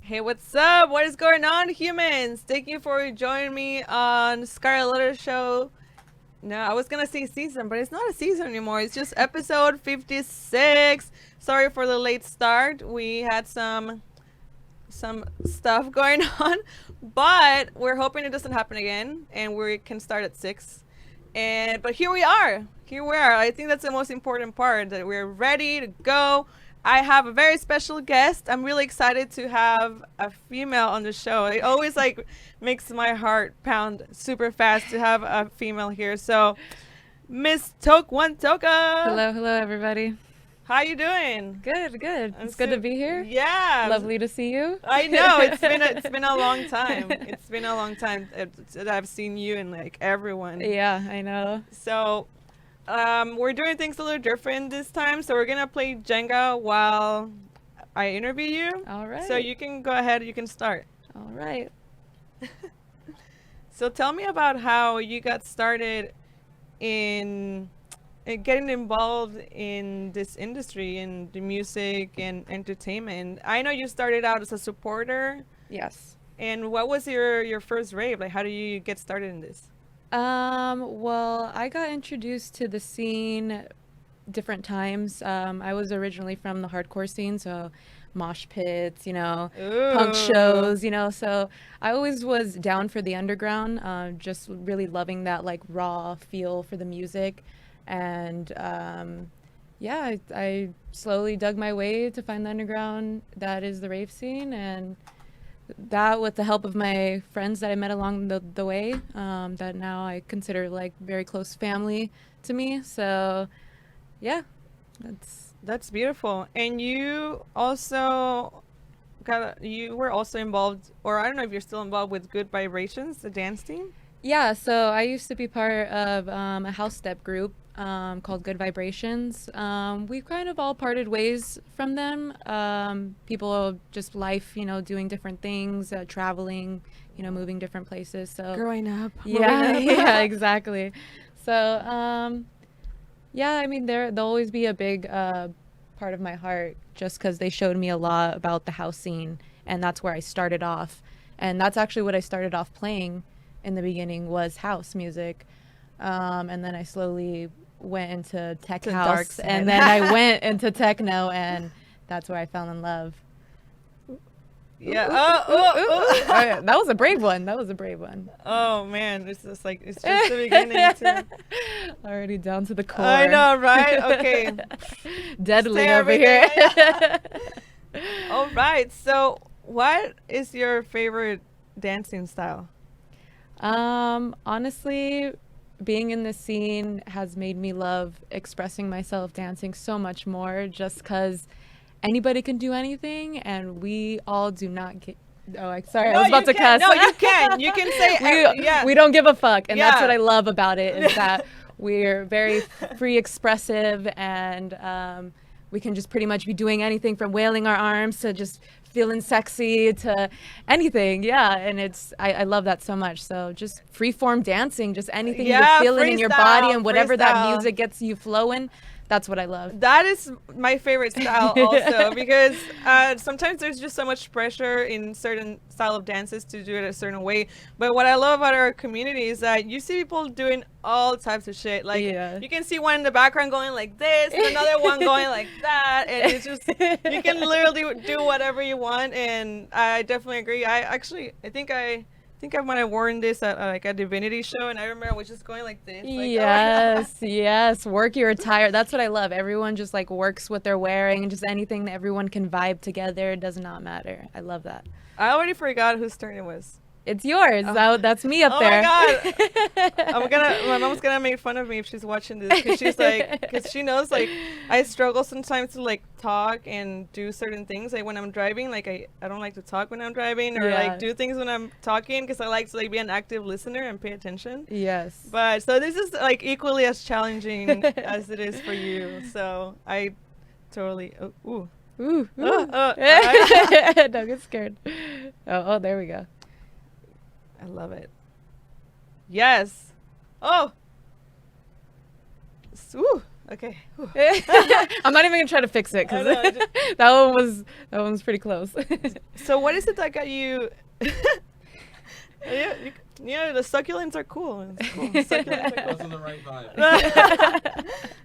Hey, what's up? What is going on, humans? Thank you for joining me on Scarlett Letter show. No, I was gonna say season, but it's not a season anymore. It's just episode 56. Sorry for the late start. We had some stuff going on, but we're hoping it doesn't happen again, and we can start at 6. But here we are. Here we are. I think that's the most important part, that we're ready to go. I have a very special guest. I'm really excited to have a female on the show. It always makes my heart pound super fast to have a female here. So, Miss Toka. Hello, everybody. How you doing? Good. It's good to be here. Yeah. Lovely to see you. I know it's been a long time. It's been a long time that I've seen you and everyone. Yeah, I know. So, we're doing things a little different this time. So we're gonna play Jenga while I interview you. All right. So you can go ahead. You can start. All right. So tell me about how you got started in getting involved in this industry, in the music and entertainment. I know you started out as a supporter. Yes. And what was your first rave? How do you get started in this? Well, I got introduced to the scene different times. I was originally from the hardcore scene, so mosh pits, punk shows, so I always was down for the underground, just really loving that raw feel for the music. And I slowly dug my way to find the underground that is the rave scene, and that with the help of my friends that I met along the way, that now I consider very close family to me. So yeah, that's beautiful. And you also you were also involved, or I don't know if you're still involved with Good Vibrations, the dance team. Yeah, so I used to be part of a house step group called Good Vibrations. We've kind of all parted ways from them. People, just life, doing different things, traveling, moving different places. So growing up. Yeah, exactly. So I mean, they'll always be a big part of my heart, just because they showed me a lot about the house scene, and that's where I started off. And that's actually what I started off playing in the beginning, was house music. And then I slowly went into tech house, and then I went into techno, and that's where I fell in love. Yeah. Oh, that was a brave one. Oh man, it's just the beginning too. Already down to the core. I know, right? Okay. Deadly over here. All right. So, what is your favorite dancing style? Honestly, being in the scene has made me love expressing myself dancing so much more, just because anybody can do anything, and we all do not get. Oh, sorry, I was about to cuss. No, you can. You can say we don't give a fuck, and that's what I love about it, is that we're very free expressive, and we can just pretty much be doing anything from wailing our arms to just feeling sexy to anything. Yeah, and I love that so much. So just free-form dancing, just anything you're feeling in your body, and whatever that music gets you flowing, that's what I love. That is my favorite style also, because sometimes there's just so much pressure in certain style of dances to do it a certain way. But what I love about our community is that you see people doing all types of shit. You can see one in the background going like this, and another one going like that, and it's just, you can literally do whatever you want. And I definitely agree. I think I might have worn this at a divinity show, and I remember I was just going like this. Yes, work your attire. That's what I love. Everyone just works what they're wearing, and just anything that everyone can vibe together. It does not matter. I love that. I already forgot whose turn it was. It's yours. Oh. That's me up there. Oh my god! My mom's gonna make fun of me if she's watching this, because she's because she knows I struggle sometimes to talk and do certain things. When I'm driving, I don't like to talk when I'm driving, or do things when I'm talking, because I like to be an active listener and pay attention. Yes. But so this is equally as challenging as it is for you. So I totally. Ooh. Don't get scared. Oh, there we go. I love it. Yes. Oh. Ooh. Okay. Whew. I'm not even gonna try to fix it because I know, that one was pretty close. So what is it that got you? Yeah, the succulents are cool. It's cool. Succulents are cool. Those are the right vibe.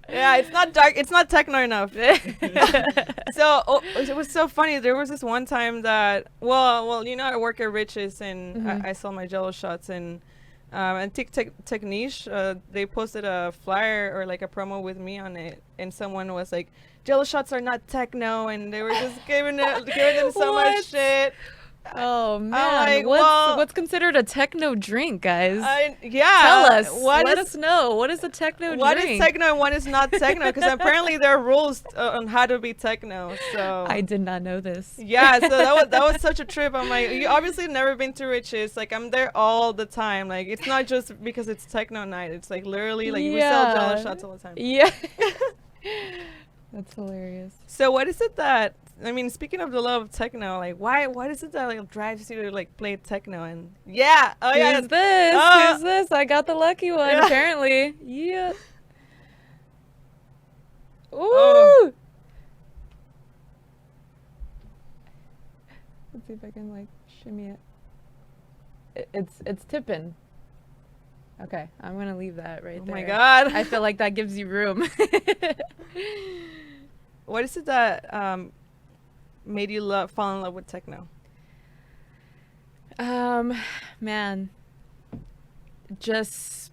Yeah, it's not dark. It's not techno enough. So it was so funny. There was this one time that I work at Rich's and I sell my Jello shots and Techniche, they posted a flyer or like a promo with me on it, and someone was like, "Jello shots are not techno," and they were just giving them so much shit. Oh man, like, what's considered a techno drink, guys? Tell us. Let us know. What is a techno drink? What is techno and what is not techno? Because apparently there are rules on how to be techno. So I did not know this. Yeah, so that was such a trip. I'm like, you obviously never been to Rich's. Like, I'm there all the time. Like, it's not just because it's techno night. It's like literally like we sell Jello shots all the time. Yeah. That's hilarious. So what is it that, I mean, speaking of the love of techno, like what is it that like drives you to like play techno? And Who's this? I got the lucky one apparently. Yeah. Ooh. Oh. Let's see if I can like shimmy it. It's tipping. Okay, I'm gonna leave that right there. Oh my god. I feel like that gives you room. What is it that made you fall in love with techno? Man, just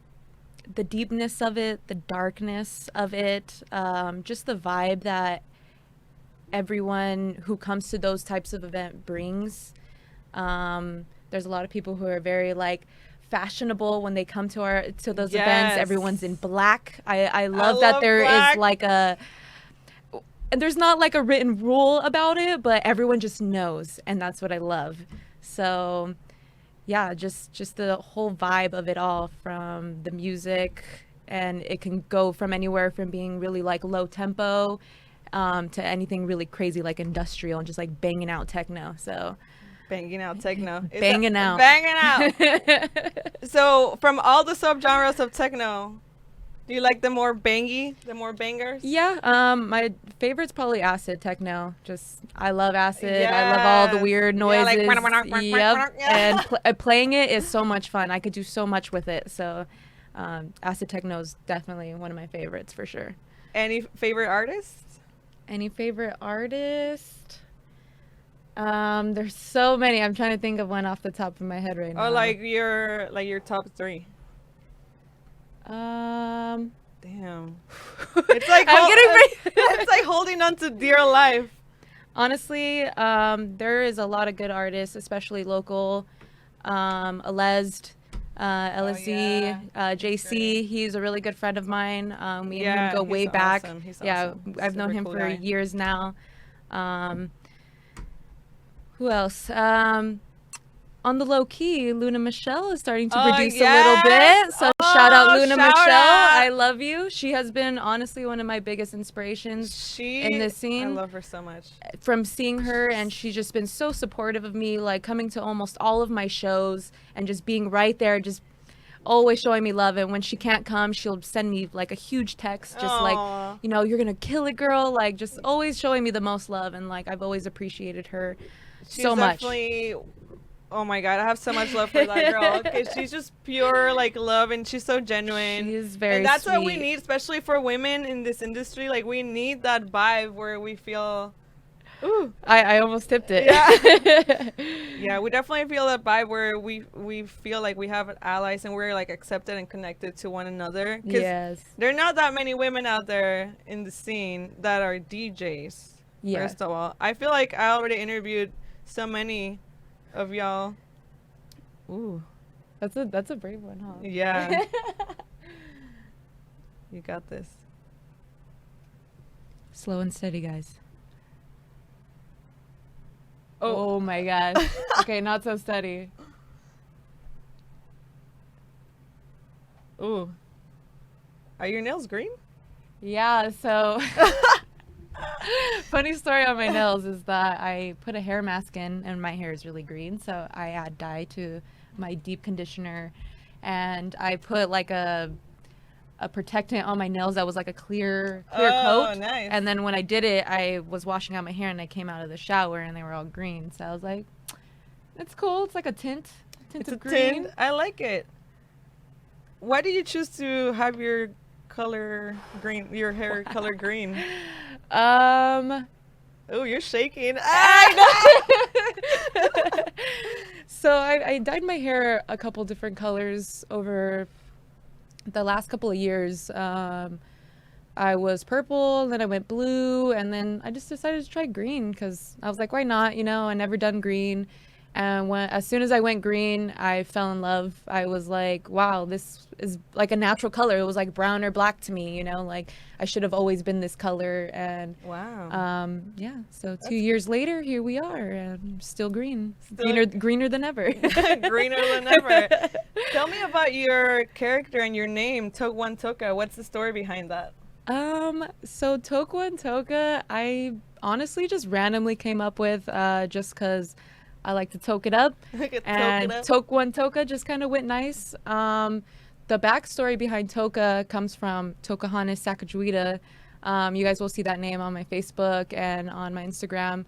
the deepness of it, the darkness of it, just the vibe that everyone who comes to those types of event brings. There's a lot of people who are very like fashionable when they come to those events. Everyone's in black. I love that there is like and there's not like a written rule about it, but everyone just knows, and that's what I love. So yeah, just the whole vibe of it all, from the music, and it can go from anywhere from being really like low tempo to anything really crazy like industrial and just like banging out techno. So banging out techno. Banging out. So from all the subgenres of techno, do you like the more bangers? Yeah, my favorite's probably acid techno. Just, I love acid. I love all the weird noises. Yeah, and playing it is so much fun. I could do so much with it. So acid techno is definitely one of my favorites for sure. Any favorite artists? Any favorite artist? There's so many. I'm trying to think of one off the top of my head right now. Or like your top 3. Damn. It's like it's like holding on to dear life. Honestly, there is a lot of good artists, especially local. Alesd, LSD, JC. He's a really good friend of mine. Me and him go way back. Awesome. He's yeah, awesome. I've known him cool for guy. years now. Who else? On the low key, Luna Michelle is starting to produce a little bit. So shout out Luna Michelle. I love you. She has been honestly one of my biggest inspirations in this scene. I love her so much. From seeing her, and she's just been so supportive of me, like coming to almost all of my shows and just being right there, just always showing me love. And when she can't come, she'll send me like a huge text, just like, you know, you're gonna kill it, girl. Like, just always showing me the most love, and like I've always appreciated her so much. Oh my god, I have so much love for that girl. She's just pure like love, and she's so genuine. She is very and that's sweet. what we need, especially for women in this industry. Like, we need that vibe where we feel. Ooh. I almost tipped it. Yeah. Yeah, we definitely feel that vibe where we feel like we have allies and we're like accepted and connected to one another. Yes. There are not that many women out there in the scene that are DJs. Yeah. First of all, I feel like I already interviewed so many of y'all. Ooh. That's a brave one, huh? Yeah. You got this. Slow and steady, guys. Oh my god. Okay, not so steady. Ooh. Are your nails green? Yeah, so funny story on my nails is that I put a hair mask in and my hair is really green, so I add dye to my deep conditioner, and I put like a a protectant on my nails that was like a clear Oh, coat. nice. And then when I did it, I was washing out my hair and I came out of the shower and they were all green. So I was like, it's cool. It's like a tint It's of a green. tint. I like it. Why did you choose to have your hair color green? Oh, you're shaking. So I dyed my hair a couple different colors over the last couple of years. I was purple, then I went blue, and then I just decided to try green because I was like, why not? You know, I never done green. And as soon as I went green, I fell in love. I was like, wow, this is like a natural color. It was like brown or black to me, you know, like I should have always been this color. And wow. yeah, so 2 years later, here we are, and still green. Still Greener than ever. Greener than ever. Tell me about your character and your name, Toka. What's the story behind that? So TOKEONETOKA, I honestly just randomly came up with just because I like to toke it up. And TOKEONETOKA just kind of went nice. The backstory behind Toka comes from Pocahontas Sacagawea. You guys will see that name on my Facebook and on my Instagram.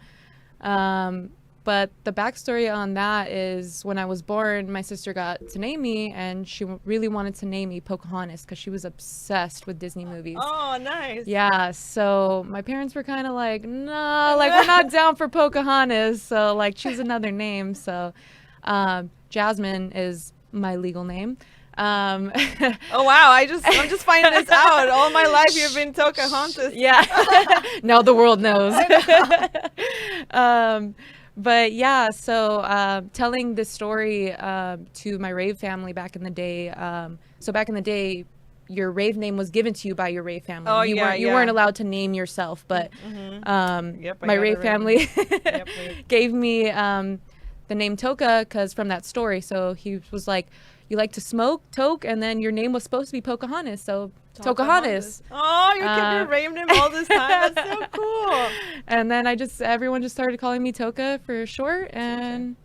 But the backstory on that is when I was born, my sister got to name me, and she really wanted to name me Pocahontas because she was obsessed with Disney movies. Oh, nice. Yeah, so my parents were kind of like, nah, like we're not down for Pocahontas, so like choose another name. So Jasmine is my legal name. Oh wow, I'm just finding this out. All my life you've been Pocahontas. Yeah. Now the world knows. But yeah, so telling this story to my rave family back in the day. So back in the day, your rave name was given to you by your rave family. Oh, You weren't allowed to name yourself, but my rave family gave me the name Toka because from that story. So he was like, you like to smoke, Toke, and then your name was supposed to be Pocahontas, so Tokahontas. Oh, you kept your rave name all this time. That's so cool. And then everyone just started calling me Toka for short, and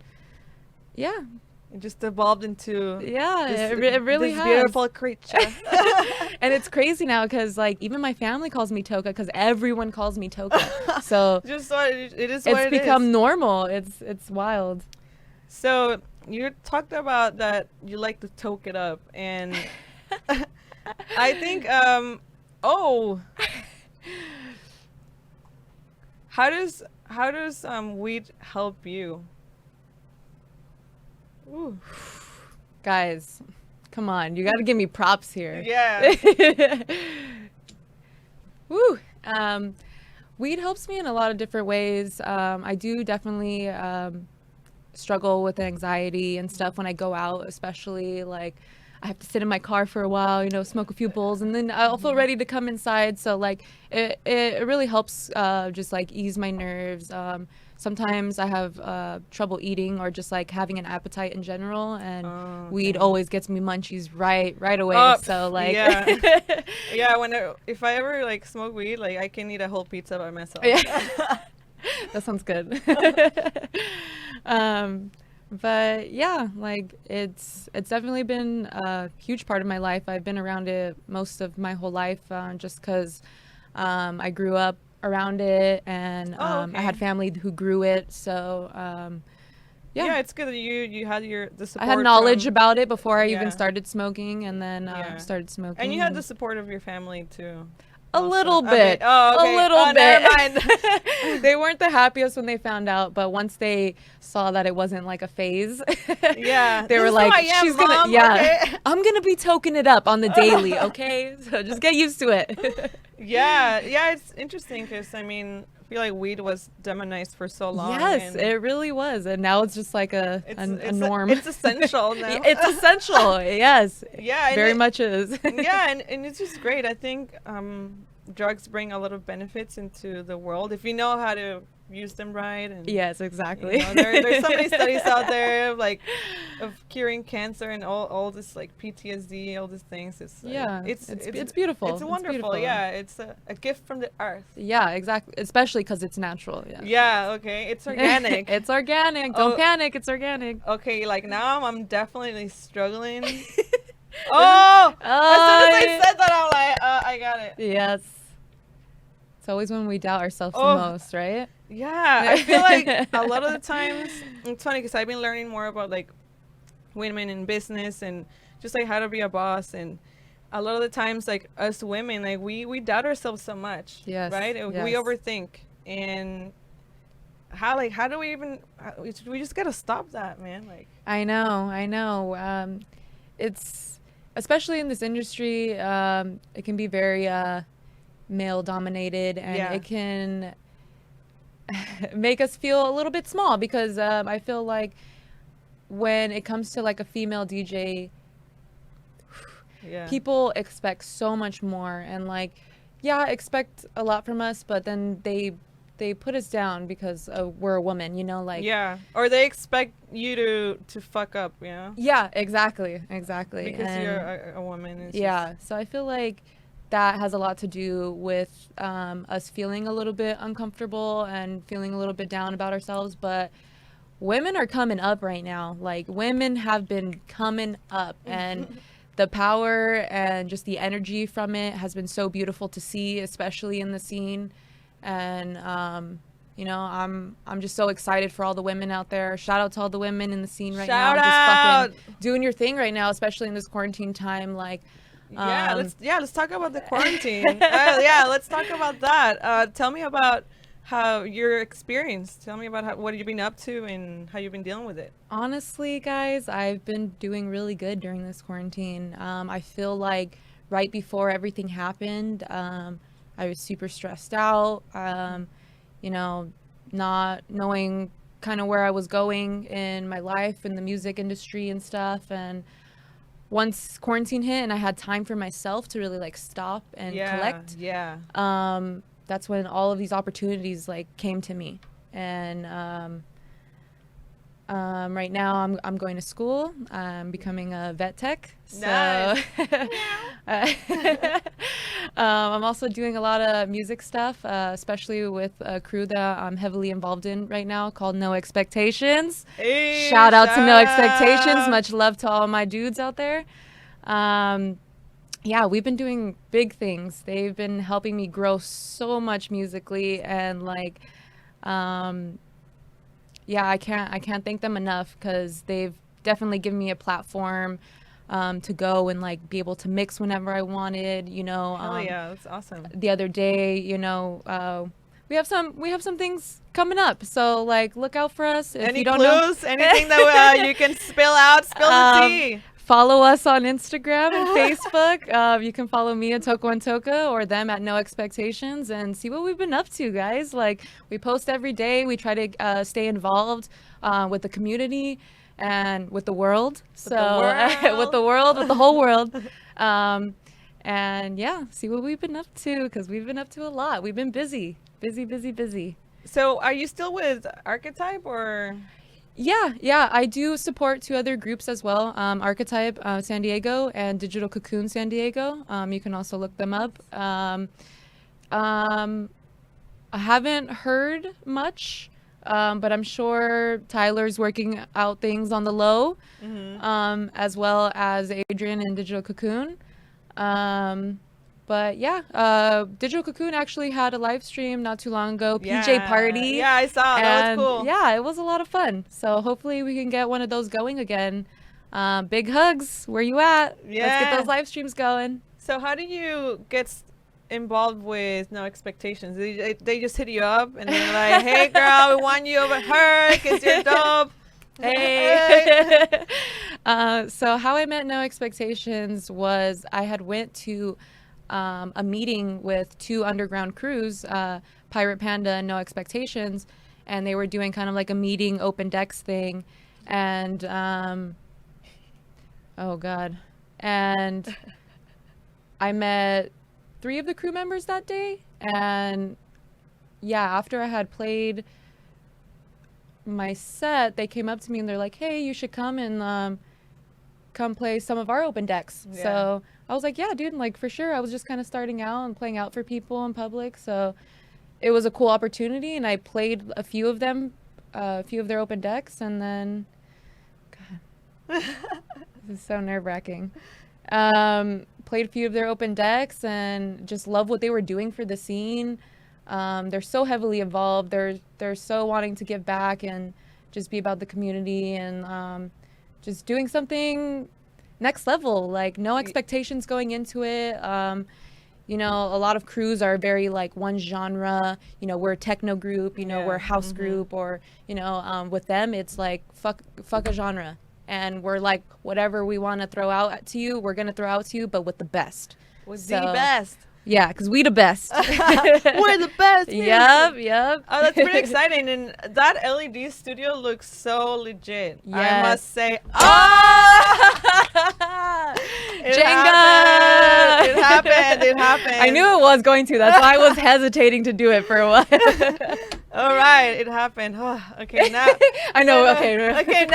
yeah. It just evolved into it really this has. beautiful creature. And it's crazy now because like even my family calls me Toka because everyone calls me Toka. So just what it is. What it's become normal. It's wild. So you talked about that you like to toke it up, and I think how does weed help you? Ooh. Guys, come on, you got to give me props here. Yeah. Woo. Weed helps me in a lot of different ways. I do definitely struggle with anxiety and stuff when I go out, especially like I have to sit in my car for a while, you know, smoke a few bowls, and then I'll feel ready to come inside. So like it really helps just like ease my nerves. Sometimes I have trouble eating or just like having an appetite in general, and weed always gets me munchies right away. So like yeah. If I ever like smoke weed, like I can eat a whole pizza by myself. Yeah. That sounds good. But yeah, like it's definitely been a huge part of my life. I've been around it most of my whole life, just because I grew up around it, and I had family who grew it. So yeah, it's good that you had the support. I had knowledge about it before I even started smoking, and then started smoking. And you had the support of your family too. A little bit. A little bit. Never mind. They weren't the happiest when they found out, but once they saw that it wasn't like a phase, they were like, "She's gonna, I'm gonna be toking it up on the daily, okay? So just get used to it." Yeah, it's interesting because I mean, I feel like weed was demonized for so long. Yes, it really was, and now it's just like a norm. It's essential now. It's essential. Yes. Yeah, very much is. Yeah, and it's just great. I think drugs bring a lot of benefits into the world if you know how to use them right. And yes, exactly. You know, there's so many studies out there of curing cancer and all this like PTSD, all these things. It's it's beautiful. It's wonderful. Beautiful. Yeah, it's a gift from the earth. Yeah, exactly. Especially because it's natural. Yeah. Yeah. Okay. It's organic. It's organic. Don't panic. It's organic. Okay. Like now, I'm definitely struggling Oh, as soon as Oh, I said that, I'm like, I got it. yes. It's always when we doubt ourselves the Oh. most, right? Yeah, I feel like a lot of the times, it's funny because I've been learning more about like women in business and just like how to be a boss. And a lot of the times, like us women, like we doubt ourselves so much. Yes, Right? We yes. overthink. And how do we even, we just gotta stop that, man. Like, I know. It's especially in this industry, it can be very male dominated, and Yeah. it can make us feel a little bit small because I feel like when it comes to like a female DJ, yeah. people expect so much more, and like, yeah, expect a lot from us, but then they put us down because we're a woman, you know, like. Yeah. Or they expect you to fuck up, you know? Yeah, exactly. Because And you're a woman. It's yeah, so I feel like that has a lot to do with us feeling a little bit uncomfortable and feeling a little bit down about ourselves. But women are coming up right now. Like, women have been coming up, and the power and just the energy from it has been so beautiful to see, especially in the scene. And you know, I'm just so excited for all the women out there. Shout out to all the women in the scene right Shout now, just out! fucking doing your thing right now, especially in this quarantine time. Like, Yeah, um, let's talk about the quarantine. Yeah, let's talk about that. Tell me about how your experience. Tell me about what you've been up to and how you've been dealing with it. honestly, guys, I've been doing really good during this quarantine. I feel like right before everything happened, I was super stressed out. You know, not knowing kind of where I was going in my life in the music industry and stuff. And once quarantine hit and I had time for myself to really like stop and collect, Yeah. that's when all of these opportunities like came to me. And right now I'm going to school. I'm becoming a vet tech. So Nice. I'm also doing a lot of music stuff, especially with a crew that I'm heavily involved in right now called No Expectations. Hey, Shout out to No shout Expectations. out. Much love to all my dudes out there. Yeah, we've been doing big things. They've been helping me grow so much musically, and like, yeah, I can't thank them enough because they've definitely given me a platform to go and like be able to mix whenever I wanted. You know, Hell yeah, that's awesome. the other day, you know, we have some things coming up, so like look out for us. If Any you don't know, clues? Anything that you can spill out? Spill the tea. follow us on Instagram and Facebook. You can follow me at TOKEONETOKA or them at No Expectations and see what we've been up to, guys. Like, we post every day. We try to stay involved with the community and with the world. With the world. With the whole world. And yeah, see what we've been up to, because we've been up to a lot. We've been busy. Busy. So, are you still with Archetype or? Yeah, I do support two other groups as well, Archetype San Diego and Digital Cocoon San Diego. You can also look them up. I haven't heard much, but I'm sure Tyler's working out things on the low, as well as Adrian and Digital Cocoon. But yeah, Digital Cocoon actually had a live stream not too long ago, PJ Party. Yeah, I saw. That And was cool. yeah, it was a lot of fun. So hopefully we can get one of those going again. Big hugs. Where you at? Let's Yeah. get those live streams going. So, how do you get involved with No Expectations? They just hit you up and they're like, "Hey, girl, we want you over her because you're dope." Hey. So how I met No Expectations was I had went to a meeting with two underground crews, Pirate Panda and No Expectations, and they were doing kind of like a meeting open decks thing. And oh god, and I met 3 of the crew members that day. And yeah, after I had played my set, they came up to me and they're like, hey, you should come and come play some of our open decks. Yeah. So I was like, yeah, dude, like for sure. I was just kind of starting out and playing out for people in public, so it was a cool opportunity, and I played a few of them, a few of their open decks. And then god, this is so nerve-wracking. Played a few of their open decks and just love what they were doing for the scene. They're so heavily involved. They're so wanting to give back and just be about the community and just doing something next level. Like no expectations going into it. You know, a lot of crews are very like one genre. You know, we're a techno group. You know, we're a house group, or you know, with them it's like fuck a genre, and we're like whatever we want to throw out to you, we're gonna throw out to you, but with the best. With the best. Yeah, because we the best. We're the best. Yep. Oh, that's pretty exciting. And that LED studio looks so legit. Yes. I must say. Oh! Jenga! It happened. I knew it was going to. That's why I was hesitating to do it for a while. All right, it happened. Oh, okay, now. I know. Okay. Okay,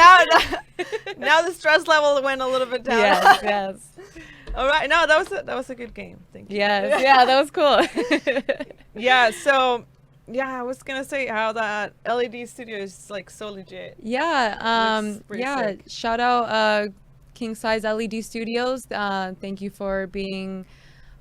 now the stress level went a little bit down. Yes. All right. No, that was a good game. Thank you. Yes. Yeah, that was cool. Yeah. So, yeah, I was gonna say how that LED studio is like so legit. Yeah. Looks pretty Yeah. sick. Shout out King Size LED Studios. Thank you for being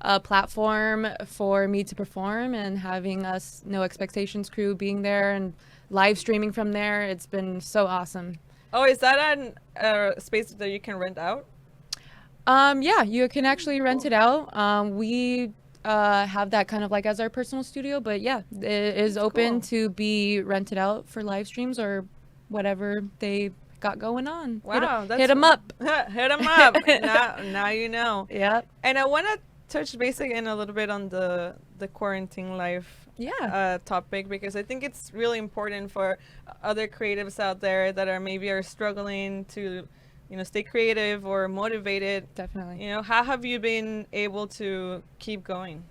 a platform for me to perform and having us No Expectations crew being there and live streaming from there. It's been so awesome. Oh, is that a space that you can rent out? Yeah, you can actually rent it out. We have that kind of like as our personal studio, but yeah, it is open to be rented out for live streams or whatever they got going on. Wow, hit them up. Hit them up. now you know. Yeah. And I want to touch base again a little bit on the quarantine life topic, because I think it's really important for other creatives out there that are struggling to, you know, stay creative or motivated. Definitely. You know, how have you been able to keep going?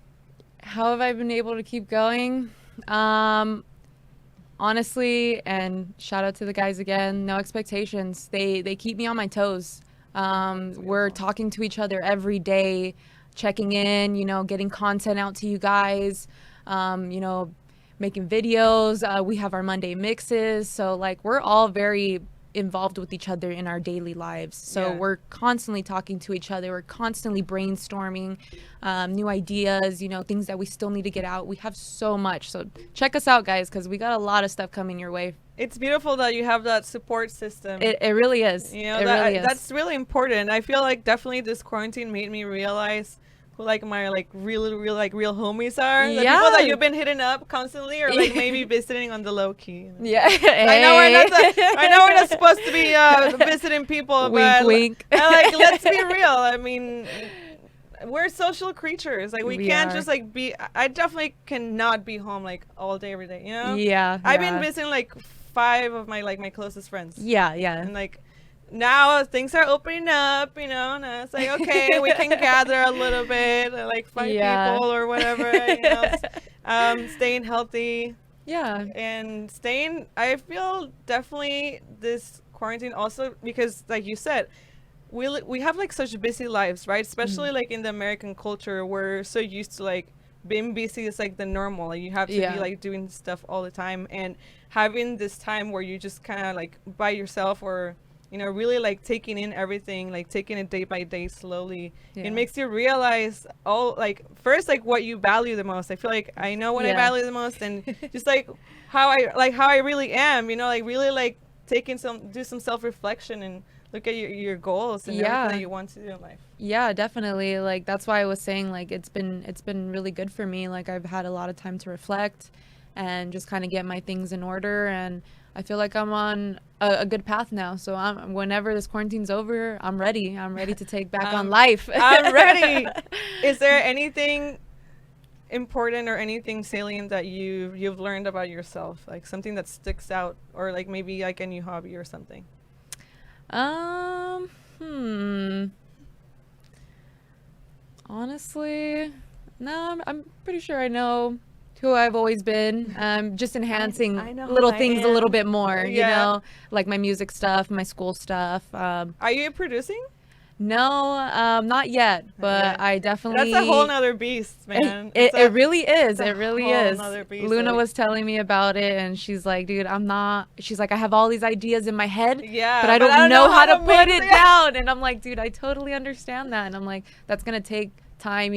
How have I been able to keep going? Honestly, and shout out to the guys again, No Expectations. They keep me on my toes. We're talking to each other every day, checking in, you know, getting content out to you guys, you know, making videos. We have our Monday mixes. So like we're all very involved with each other in our daily lives, so we're constantly talking to each other, we're constantly brainstorming new ideas, you know, things that we still need to get out. We have so much, so check us out, guys, because we got a lot of stuff coming your way. It's beautiful that you have that support system. It really is. You know, really is. That's really important. I feel like definitely this quarantine made me realize who like my like real homies are. The people that you've been hitting up constantly, or like maybe visiting on the low key. Yeah. I know we're not supposed to be visiting people, but wink. Like let's be real. I mean, we're social creatures. Like we can't are. just like be. I definitely cannot be home like all day every day. You know. Yeah. I've been visiting like 5 of my closest friends. Yeah. And like now things are opening up, you know, and it's like, okay, we can gather a little bit, like 5 people or whatever, you know, staying healthy. Yeah. And I feel definitely this quarantine also, because like you said, we have like such busy lives, right? Especially like in the American culture, we're so used to like being busy is like the normal. Like you have to be like doing stuff all the time, and having this time where you just kind of like by yourself, or you know, really like taking in everything, like taking it day by day slowly. It makes you realize first like what you value the most. I feel like I know what I value the most, and just like how I really am, you know, like really like do some self-reflection and look at your goals and everything that you want to do in life. Yeah, definitely. Like that's why I was saying like it's been really good for me. Like I've had a lot of time to reflect and just kind of get my things in order, and I feel like I'm on a good path now. So whenever this quarantine's over, I'm ready. I'm ready to take back on life. I'm ready. Is there anything important or anything salient that you've learned about yourself, like something that sticks out, or like maybe like a new hobby or something? Honestly, no. I'm pretty sure I know who I've always been. Just enhancing little things a little bit more, you know, like my music stuff, my school stuff. Are you producing? No, not yet, but Yeah. I definitely. That's a whole nother beast, man. It really is. It really whole is. nother beast, Luna like- was telling me about it, and she's like, "Dude, I'm not." She's like, "I have all these ideas in my head, Yeah, but I don't know how to put make it down." And I'm like, "Dude, I totally understand that." And I'm like, "That's gonna take time,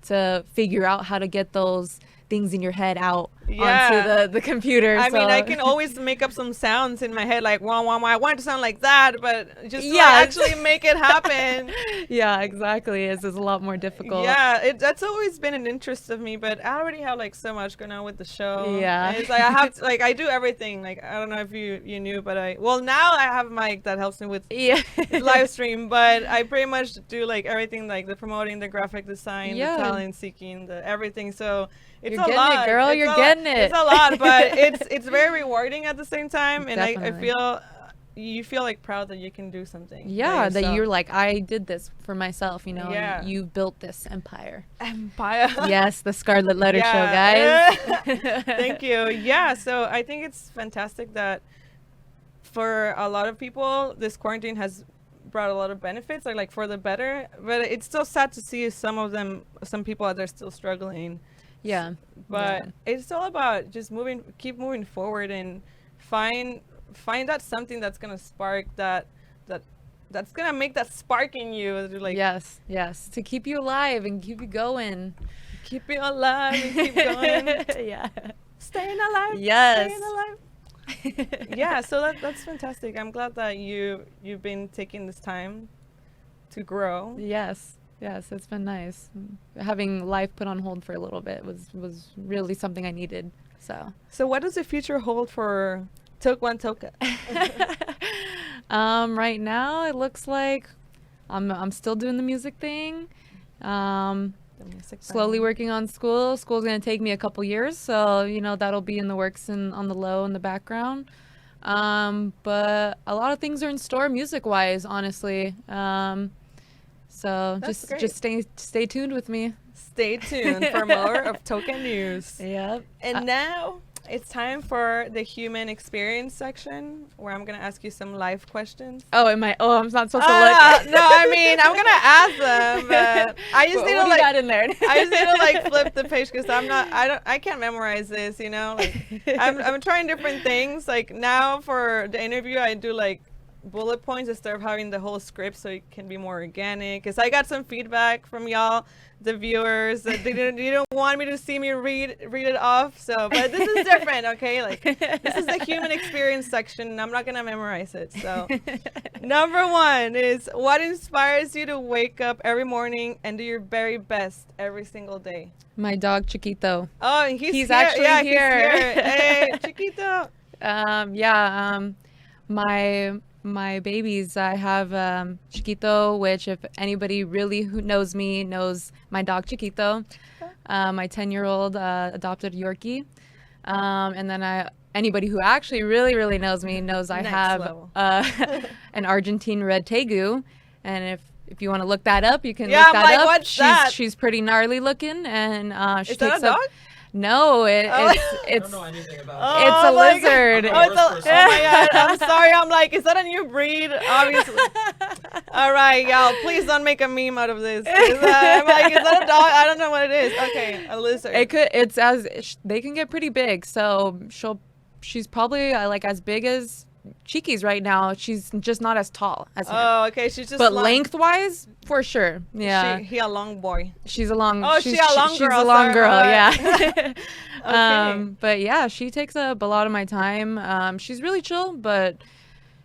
to figure out how to get those things in your head out Yeah. onto the computer." I mean, so- I can always make up some sounds in my head, like wah wah wah. I want it to sound like that, but just to Yeah. actually make it happen. Yeah, exactly. It's a lot more difficult. Yeah, that's always been an interest of me, but I already have like so much going on with the show. Yeah. And it's like I have to, like I do everything. Like I don't know if you knew, but now I have Mike that helps me with Yeah. live stream, but I pretty much do like everything, like the promoting, the graphic design, Yeah. the talent seeking, the everything. So it's You're a getting lot, it, girl. It's You're a getting lot. it. It's a lot, but it's very rewarding at the same time, and I Definitely. feel you feel like proud that you can do something. by Yeah, that yourself. you're like, I did this for myself, Yeah. and you built this empire. empire. Yes, the Scarlett Letter Yeah. show, guys. Thank you. Yeah, so I think it's fantastic that for a lot of people, this quarantine has brought a lot of benefits, like for the better. But it's still sad to see some people out there still struggling. Yeah. But Yeah. it's all about just keep moving forward and find that something that's gonna spark that's gonna make that spark in you. Like yes, to keep you alive and keep you going. keep it alive and keep going. Yeah. Staying alive. Yes. Staying alive. Yeah, so that's fantastic. I'm glad that you've been taking this time to grow. Yes, it's been nice. Having life put on hold for a little bit was really something I needed. So what does the future hold for Toka? right now it looks like I'm still doing the music thing. The music Slowly thing. working on school. School's gonna take me a couple years, so that'll be in the works and on the low in the background. But a lot of things are in store music-wise, honestly. So That's great. just stay tuned with me. Stay tuned for more of Toka news. Yep. And now it's time for the human experience section, where I'm gonna ask you some life questions. Oh, I'm not supposed to look. No, I mean I'm gonna ask them, but I just need to what do you got in there? I just need to like flip the page because I can't memorize this, Like I'm trying different things. Like now for the interview, I do like bullet points instead of having the whole script, so it can be more organic. Because I got some feedback from y'all, the viewers, that they didn't want me to see me read it off. So, but this is different, okay? Like this is the human experience section, and I'm not gonna memorize it. So, number one is, what inspires you to wake up every morning and do your very best every single day? My dog Chiquito. Oh, and he's here. actually Yeah, here. He's here. Hey, Chiquito. My babies, I have Chiquito, which if anybody really who knows me knows my dog Chiquito. My 10-year-old adopted Yorkie. And then anybody who actually really knows me knows I Next have level. an Argentine Red Tegu. And if you want to look that up, you can Yeah, look that I'm like, up. what's that? She's pretty gnarly looking, and she Is that takes a up. dog? No, Oh. I it's don't know anything about Oh, it. it's a my lizard. God. Oh, it's Worst person. oh my god! I'm sorry. I'm like, is that a new breed? Obviously. All right, y'all. Please don't make a meme out of this. I'm like, is that a dog? I don't know what it is. Okay, a lizard. They can get pretty big. So she's probably like as big as Cheeky's right now. She's just not as tall as him. Oh, okay. She's just. But long. lengthwise, for sure. Yeah. He a long boy. She's a long. Oh, she's, she a long she's girl, a long sorry, girl. alright. Yeah. But yeah, she takes up a lot of my time. She's really chill, but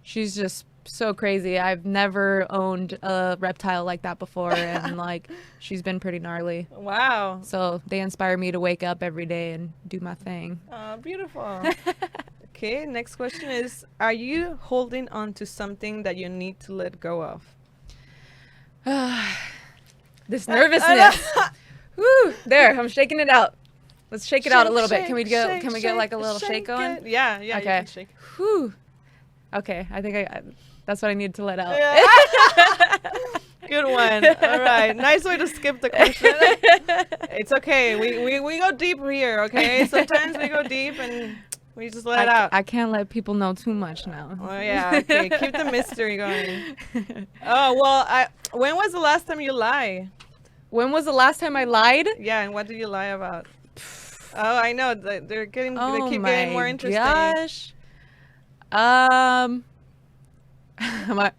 she's just so crazy. I've never owned a reptile like that before, and like she's been pretty gnarly. Wow. So they inspire me to wake up every day and do my thing. Beautiful. Okay, next question is, are you holding on to something that you need to let go of? This nervousness. Woo, there, I'm shaking it out. Let's shake it out a little bit. Shake, Can we get shake, can we get like a little shake going? it. Yeah, you Okay. can shake. Whew. Okay, I think that's what I need to let out. Yeah. Good one. All right. Nice way to skip the question. It's okay. We go deep here, okay? Sometimes we go deep and We just let it out. I can't let people know too much now. Oh yeah, okay. Keep the mystery going. Oh well, when was the last time you lied? When was the last time I lied? Yeah, and what did you lie about? Oh, I know. They keep getting more interesting. Gosh.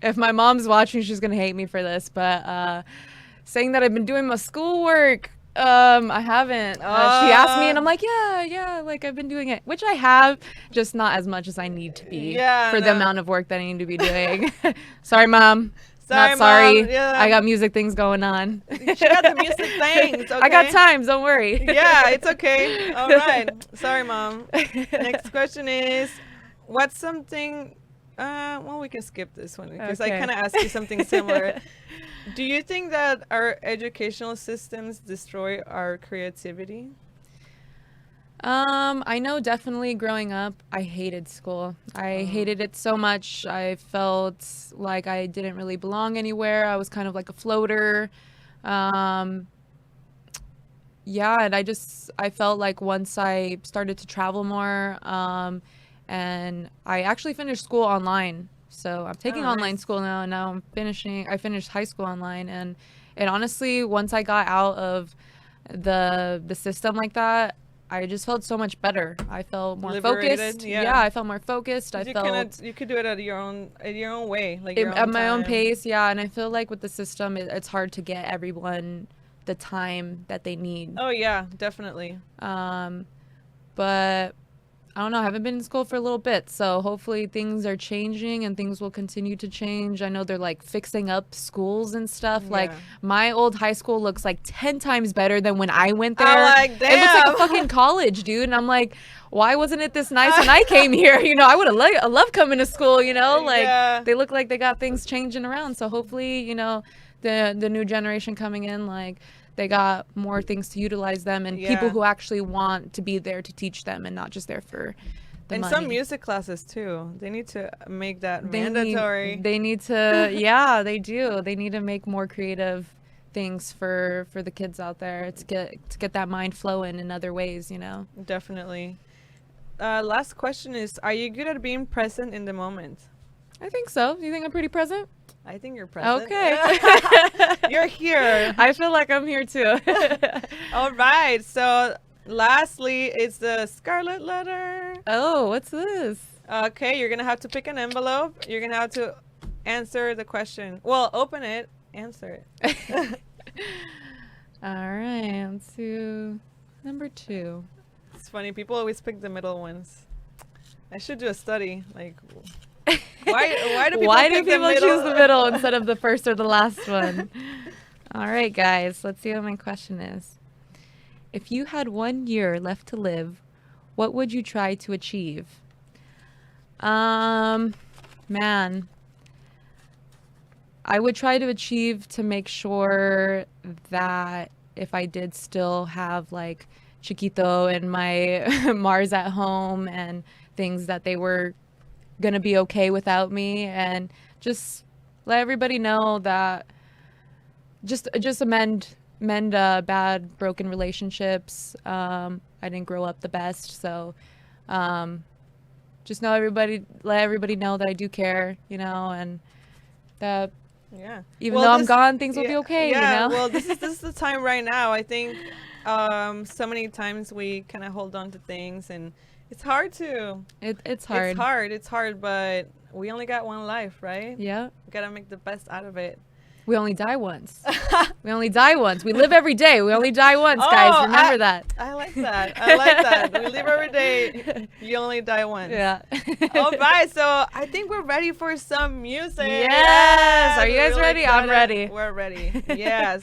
If my mom's watching, she's gonna hate me for this, but saying that I've been doing my schoolwork. I haven't. She asked me, and I'm like, yeah, like I've been doing it, which I have, just not as much as I need to be for the amount of work that I need to be doing. Sorry, Mom. Not sorry. Mom. Yeah. I got music things going on. She got the music things. Okay? I got times. Don't worry. Yeah, it's okay. All right. Sorry, Mom. Next question is, what's something? Well, we can skip this one because I kind of asked you something similar. Do you think that our educational systems destroy our creativity? I know definitely growing up, I hated school. I hated it so much. I felt like I didn't really belong anywhere. I was kind of like a floater. Yeah, and I felt like once I started to travel more, and I actually finished school online. So I'm taking online school now, and now I finished high school online, and honestly, once I got out of the system like that, I just felt so much better. I felt more focused. Yeah, I felt more focused. You could do it at your own way, like at my own pace. Yeah, and I feel like with the system, it's hard to get everyone the time that they need. Oh yeah, definitely. But I don't know. I haven't been in school for a little bit, so hopefully things are changing and things will continue to change. I know they're like fixing up schools and stuff. Yeah. Like my old high school looks like 10 times better than when I went there. Like, damn. It looks like a fucking college, dude. And I'm like, why wasn't it this nice when I came here? You know, I would have loved coming to school, you know? Like they look like they got things changing around. So hopefully, you know, the new generation coming in, like they got more things to utilize them and people who actually want to be there to teach them and not just there for the money. Some music classes too. They need to make that mandatory. They need to, yeah, they do. They need to make more creative things for the kids out there to get that mind flowing in other ways, you know? Definitely. Last question is, are you good at being present in the moment? I think so. Do you think I'm pretty present? I think you're present. Okay. You're here. I feel like I'm here too. All right. So lastly, it's the Scarlett Letter. Oh, what's this? Okay, you're going to have to pick an envelope. You're going to have to answer the question. Well, open it, answer it. All right. On to number 2. It's funny. People always pick the middle ones. I should do a study. Like, why do people choose the middle instead of the first or the last one? All right, guys, let's see what my question is. If you had 1 year left to live, what would you try to achieve? Man, I would try to achieve to make sure that if I did still have like Chiquito and my Mars at home and things that they were gonna be okay without me, and just let everybody know that just amend bad broken relationships. I didn't grow up the best, so just let everybody know that I do care, you know, and that even though I'm gone, things will be okay, you know. Well, this is the time right now. I think so many times we kind of hold on to things, and it's hard to. It's hard. It's hard, but we only got one life, right? Yeah. We gotta make the best out of it. We only die once. We only die once. We live every day. We only die once, guys. Remember that. I like that. I like that. We live every day. You only die once. Yeah. All right. So I think we're ready for some music. Yes. Are you guys ready? I'm ready. We're ready. Yes.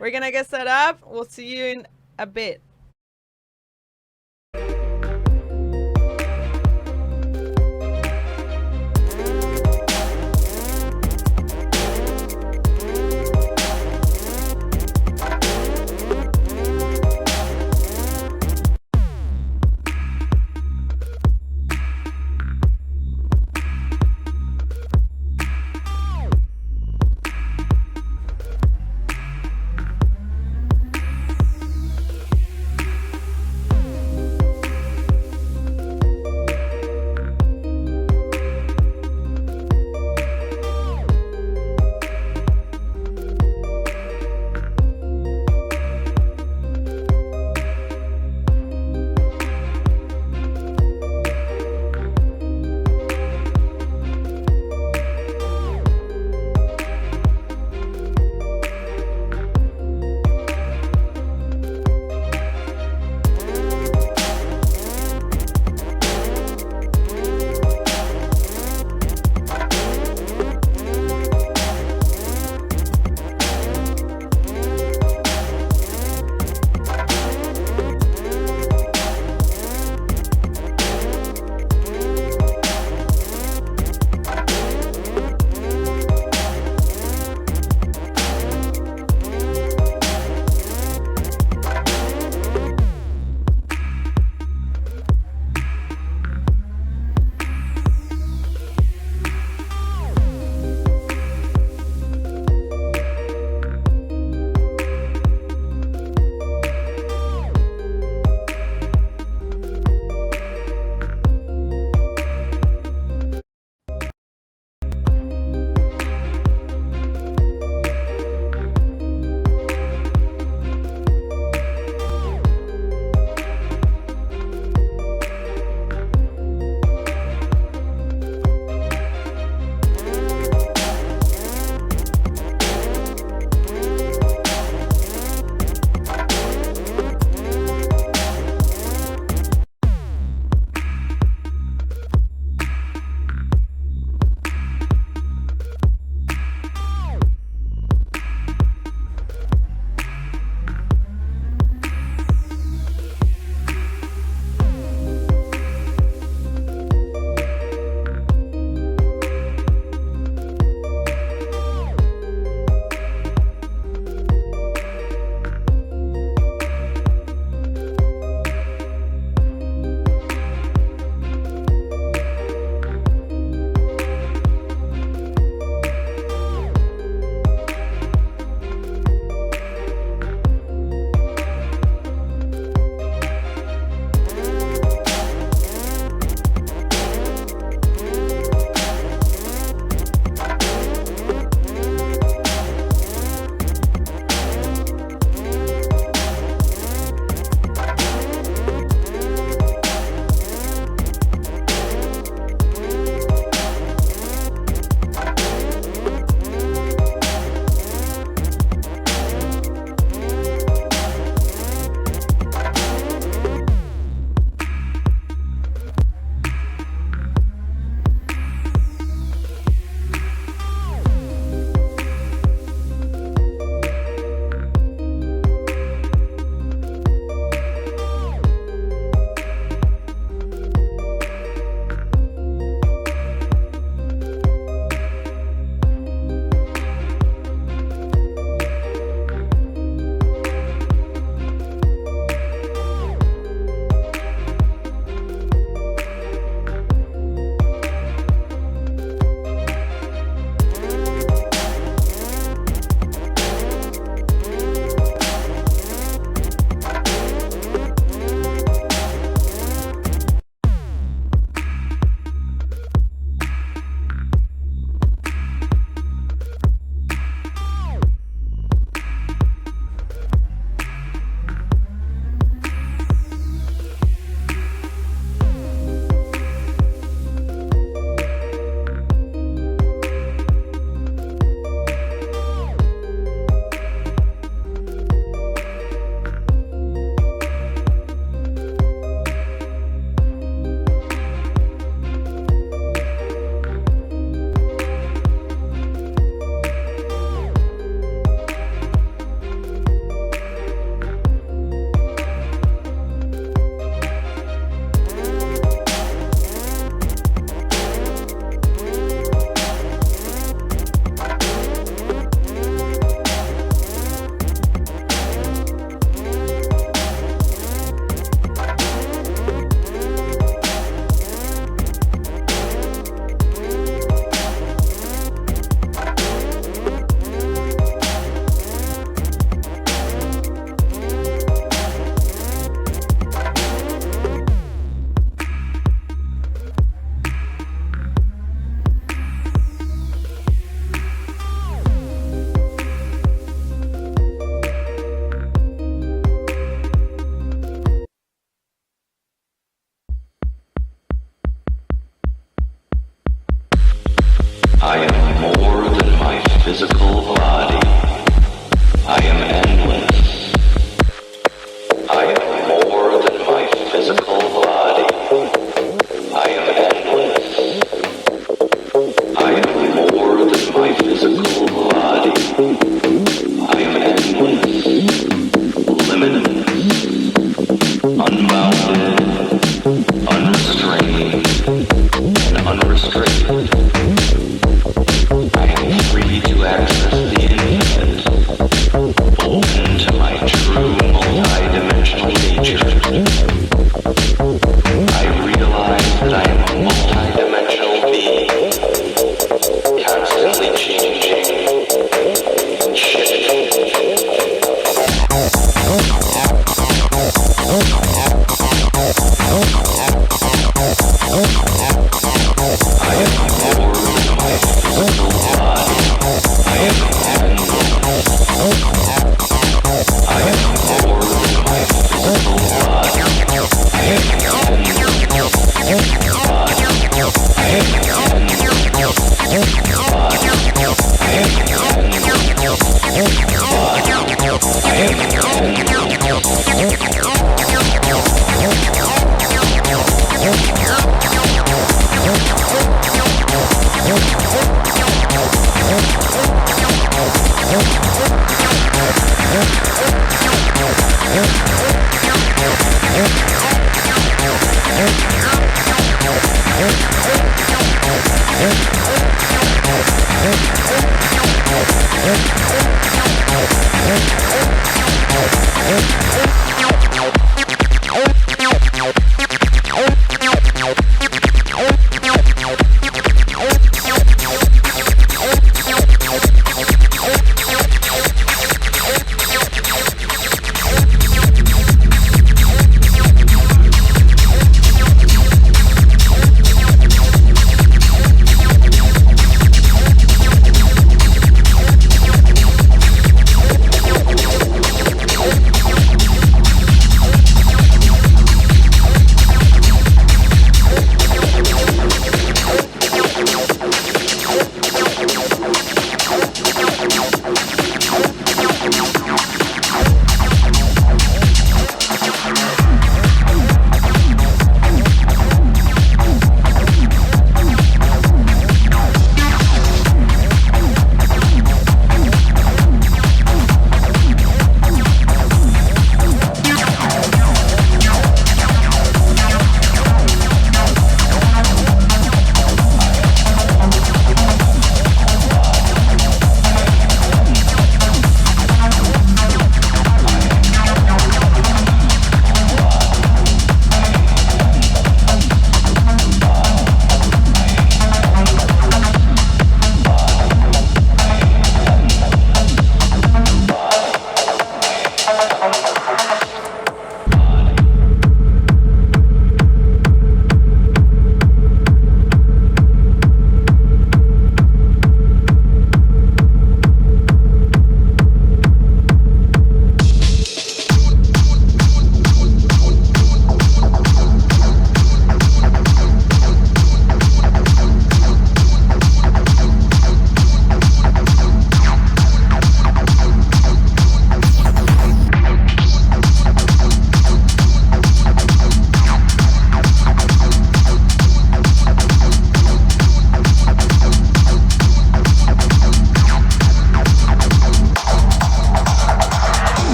We're gonna get set up. We'll see you in a bit. physical body. I am endless. I am more than my physical body. I am endless. I am more than my physical body. I am endless, limitless, unbounded, unrestrained, and unrestricted. I am free to access the infinite, open to my true multi-dimensional nature. I realize that I am a multi-dimensional being, constantly changing, shifting. I am more than my physical body. I am endless. I am more than my physical body. I am endless. Body. I am endless. Body. I am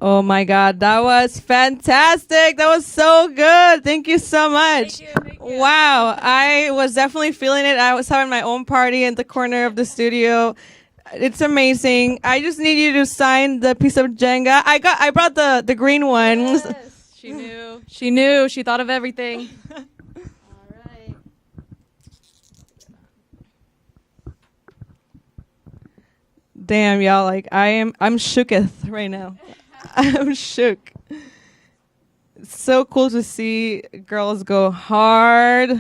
Oh my God, that was fantastic. That was so good. Thank you so much. Thank you. Wow, I was definitely feeling it. I was having my own party in the corner of the studio. It's amazing. I just need you to sign the piece of Jenga. I brought the green ones. Yes, she knew. She knew. She thought of everything. All right. Damn, y'all, like I'm shooketh right now. I'm shook. It's so cool to see girls go hard. Oh,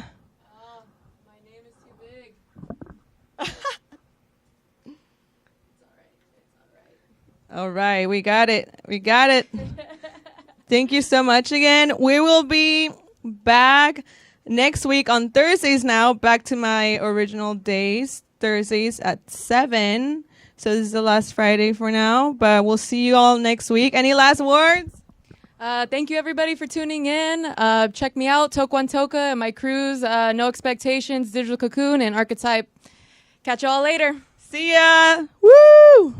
my name is too big. It's all right. All right, we got it. We got it. Thank you so much again. We will be back next week on Thursdays now, back to my original days, Thursdays at 7. So this is the last Friday for now, but we'll see you all next week. Any last words? Thank you, everybody, for tuning in. Check me out, TOKEONETOKA, and my crews, No Expectations, Digital Cocoon, and Archetype. Catch you all later. See ya. Woo!